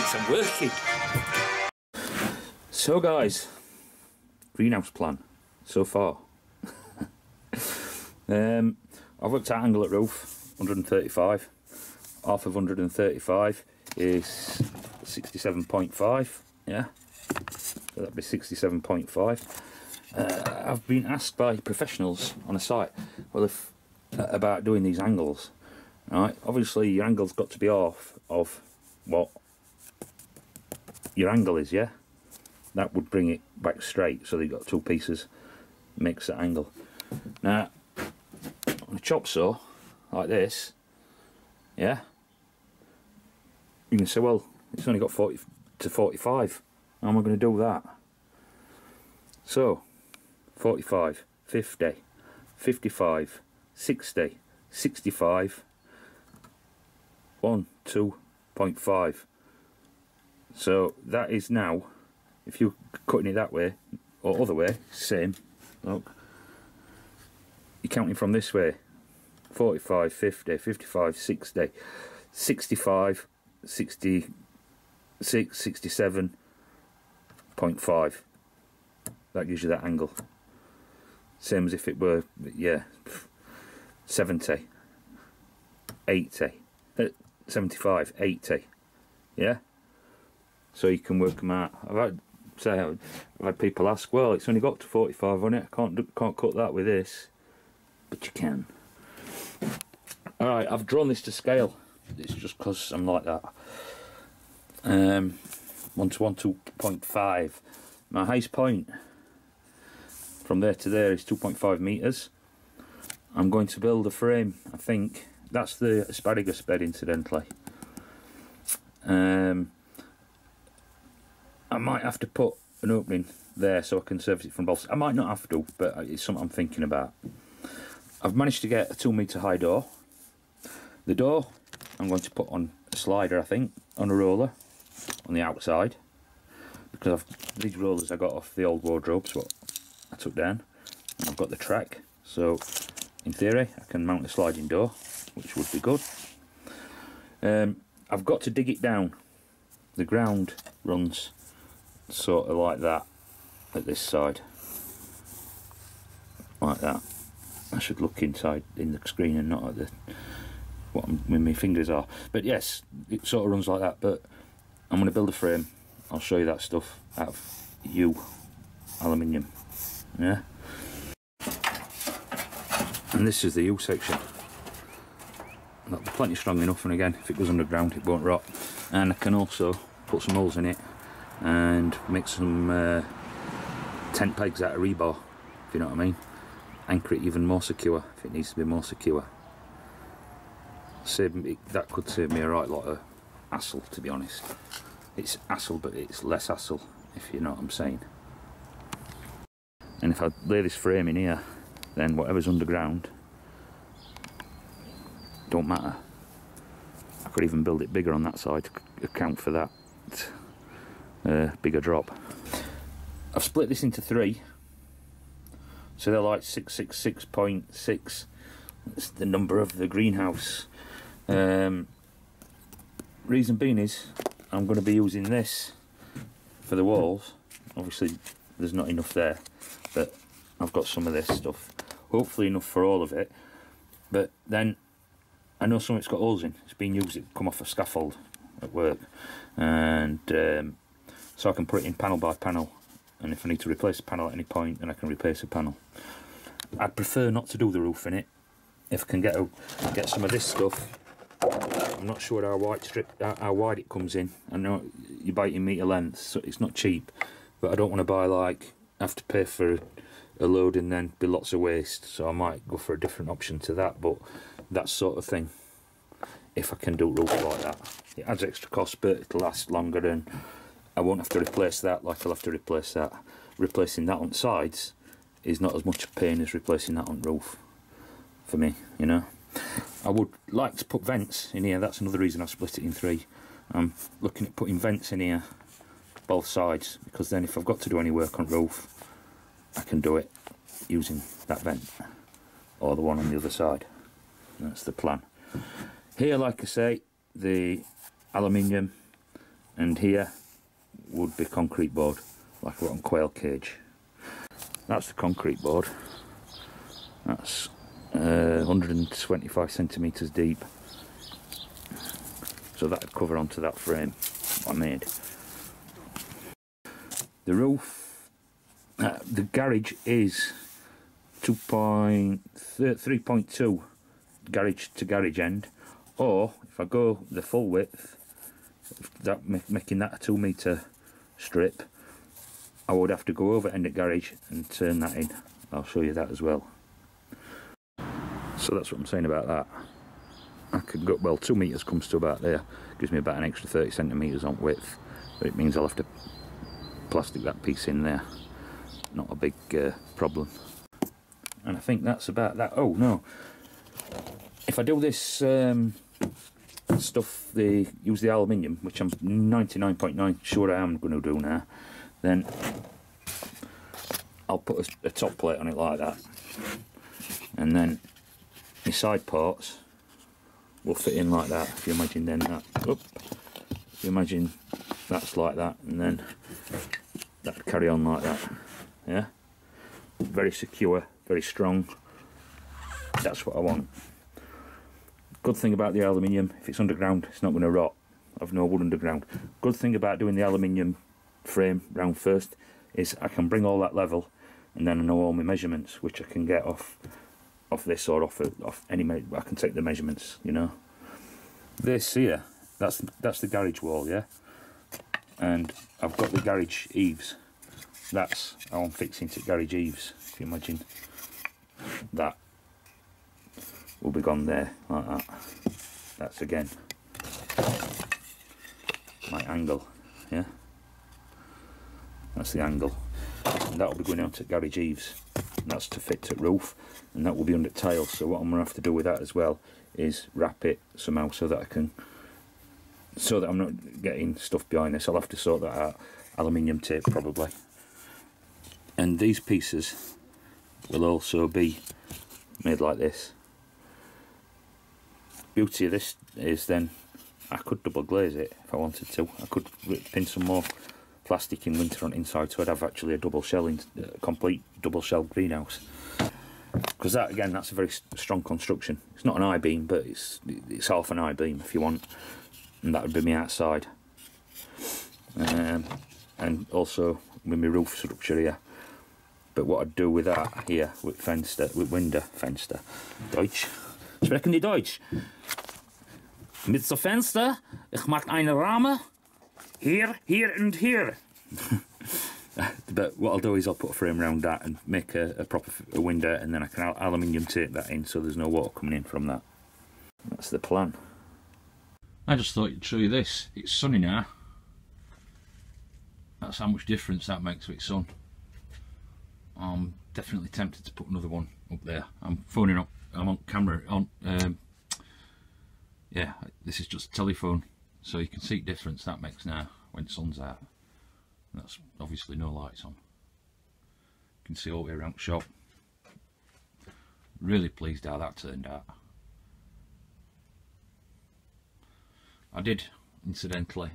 thinks I'm working. So guys, greenhouse plan so far. I've looked at angle at roof, 135. Half of 135 is 67.5, yeah, so that'd be 67.5. I've been asked by professionals on a site, well, about doing these angles. Right, obviously your angle's got to be off of what your angle is, yeah? That would bring it back straight, so you've got two pieces, makes that angle. Now, on a chop saw, like this, yeah, you can say, well, it's only got 40 to 45, how am I going to do that? So, 45, 50, 55, 60, 65, 1, 2.5. So that is now, if you're cutting it that way, or other way, same, look, you're counting from this way, 45, 50, 55, 60, 65, 66, 67.5. That gives you that angle. Same as if it were, yeah, 70, 80, 75, 80, yeah? So you can work them out. I've had people ask, well, it's only got to 45 on it, I can't cut that with this. But you can. Alright, I've drawn this to scale. It's just because I'm like that. 1 to 1, 2.5. My highest point from there to there is 2.5 metres. I'm going to build a frame, I think. That's the asparagus bed, incidentally. I might have to put an opening there so I can service it from both. I might not have to, but it's something I'm thinking about. I've managed to get a 2 metre high door. The door I'm going to put on a slider, I think, on a roller on the outside, because these rollers I got off the old wardrobes what I took down, and I've got the track, so in theory I can mount a sliding door, which would be good. I've got to dig it down. The ground runs sort of like that at this side, like that. I should look inside in the screen and not at the what my fingers are, but yes, it sort of runs like that. But I'm going to build a frame. I'll show you that stuff out of aluminium, yeah. And this is the U section. That'll be plenty strong enough, and again, if it goes underground it won't rot. And I can also put some holes in it and make some tent pegs out of rebar, if you know what I mean. Anchor it even more secure if it needs to be more secure. That could save me a right lot of hassle, to be honest. It's hassle, but it's less hassle, if you know what I'm saying. And if I lay this frame in here, then whatever's underground don't matter. I could even build it bigger on that side to account for that bigger drop. I've split this into 3, so they're like 666.6. That's the number of the greenhouse. Reason being is I'm going to be using this for the walls. Obviously there's not enough there, but I've got some of this stuff, hopefully enough for all of it. But then I know some of it's got holes in, it's been used, it come off a scaffold at work, and so I can put it in panel by panel, and if I need to replace a panel at any point, then I can replace a panel. I'd prefer not to do the roof in it. If I can get some of this stuff. I'm not sure how wide it comes in. I know you buy it in metre length, so it's not cheap, but I don't want to buy, like, have to pay for a load and then be lots of waste, so I might go for a different option to that. But that sort of thing, if I can do roof like that, it adds extra cost, but it'll last longer, and I won't have to replace that like I'll have to replace that. Replacing that on sides is not as much a pain as replacing that on roof for me, you know. I would like to put vents in here. That's another reason I've split it in 3. I'm looking at putting vents in here both sides, because then if I've got to do any work on roof, I can do it using that vent or the one on the other side. That's the plan. Here, like I say, the aluminium and here would be concrete board, like a rotten quail cage. That's the concrete board. That's 125 centimetres deep. So that would cover onto that frame I made. The roof, the garage is 3.2 garage to garage end, or if I go the full width, making that a 2 metre strip, I would have to go over end at garage and turn that in. I'll show you that as well. So that's what I'm saying about that. I could go, well, 2 metres comes to about there, gives me about an extra 30 centimetres on width, but it means I'll have to plastic that piece in there. Not a big problem. And I think that's about that. Oh no, if I do this stuff, use the aluminium, which I'm 99.9 sure I am going to do now, then I'll put a top plate on it like that, and then the side parts will fit in like that. If you imagine then that, if you imagine that's like that, and then that carry on like that. Yeah, very secure, very strong. That's what I want. Good thing about the aluminium, if it's underground, it's not going to rot. I've no wood underground. Good thing about doing the aluminium frame round first is I can bring all that level, and then I know all my measurements, which I can get off this or off any. I can take the measurements, you know. This here, that's the garage wall, yeah. And I've got the garage eaves. That's how I'm fixing to garage eaves. If you imagine that will be gone there like that. That's again my angle, yeah. That's the angle, and that will be going out to garage eaves. And that's to fit to roof, and that will be under tiles. So what I'm going to have to do with that as well is wrap it somehow so that I'm not getting stuff behind this. I'll have to sort that out. Aluminium tape probably. And these pieces will also be made like this. Beauty of this is then I could double glaze it if I wanted to. I could pin some more plastic in winter on inside, so I'd have actually a double shell, complete double shell greenhouse. Because that again, that's a very strong construction. It's not an I-beam, but it's half an I-beam if you want, and that would be me outside. And also with my roof structure here. But what I'd do with that here, with Fenster, Deutsch, sprechen die Deutsch. Mit so Fenster, ich mach eine Rahmen, here, here and here. But what I'll do is I'll put a frame around that and make a proper window, and then I can aluminium tape that in so there's no water coming in from that. That's the plan. I just thought I'd show you this. It's sunny now. That's how much difference that makes with sun. I'm definitely tempted to put another one up there. I'm phoning up, I'm on camera, yeah, this is just a telephone, so you can see the difference that makes now when the sun's out. That's obviously no lights on. You can see all the way around the shop. Really pleased how that turned out. I did, incidentally,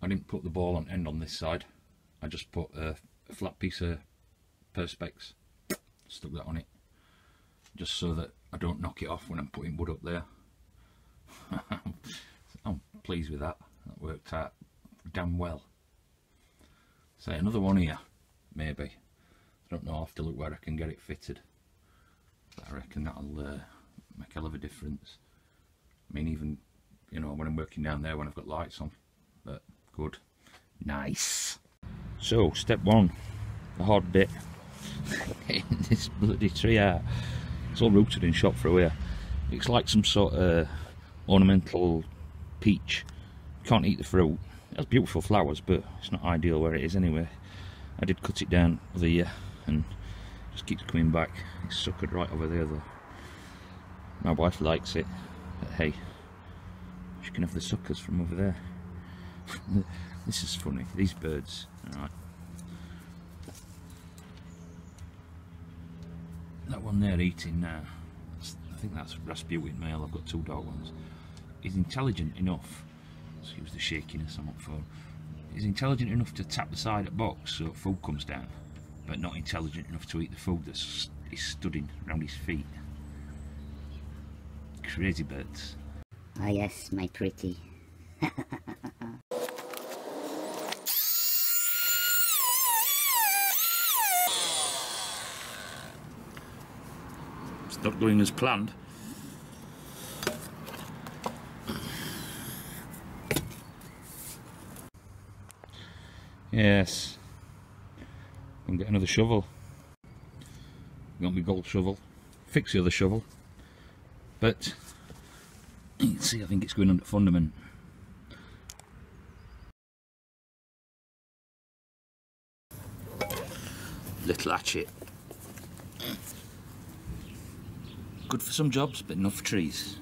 I didn't put the ball on end on this side. I just put a flat piece of perspex, stuck that on it, just so that I don't knock it off when I'm putting wood up there. I'm pleased with that. That worked out damn well. So another one here, maybe. I don't know, I'll have to look where I can get it fitted. But I reckon that'll make a hell of a difference. I mean, even, you know, when I'm working down there when I've got lights on. But good. Nice. So, step one, the hard bit. Getting this bloody tree out. It's all rooted in shot through here. It's like some sort of ornamental peach. You can't eat the fruit. It has beautiful flowers, but it's not ideal where it is anyway. I did cut it down the year and just keeps coming back. It's suckered right over there though. My wife likes it, but hey, she can have the suckers from over there. This is funny, these birds. Right. That one there eating now, I think that's Rasputin male. I've got two dark ones. He's intelligent enough Excuse the shakiness I'm up for. He's intelligent enough to tap the side at box so food comes down, but not intelligent enough to eat the food that's he's studding around his feet. Crazy birds. Ah yes, my pretty. It's not going as planned. Yes. Go and get another shovel. Got my gold shovel. Fix the other shovel. But you can see I think it's going under fundament. Little hatchet. Good for some jobs, but not for trees.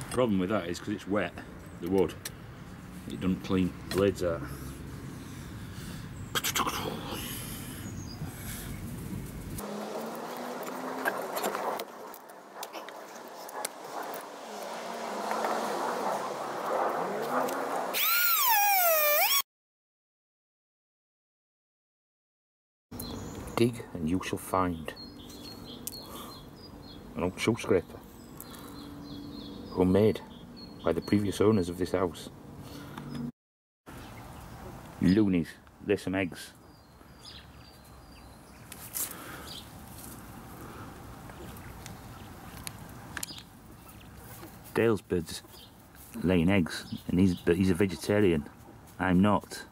The problem with that is because it's wet, the wood, it doesn't clean the blades out. Dig and you shall find an old shoe scraper. Homemade by the previous owners of this house. Loonies, lay some eggs. Dale's bird's laying eggs, and he's a vegetarian. I'm not.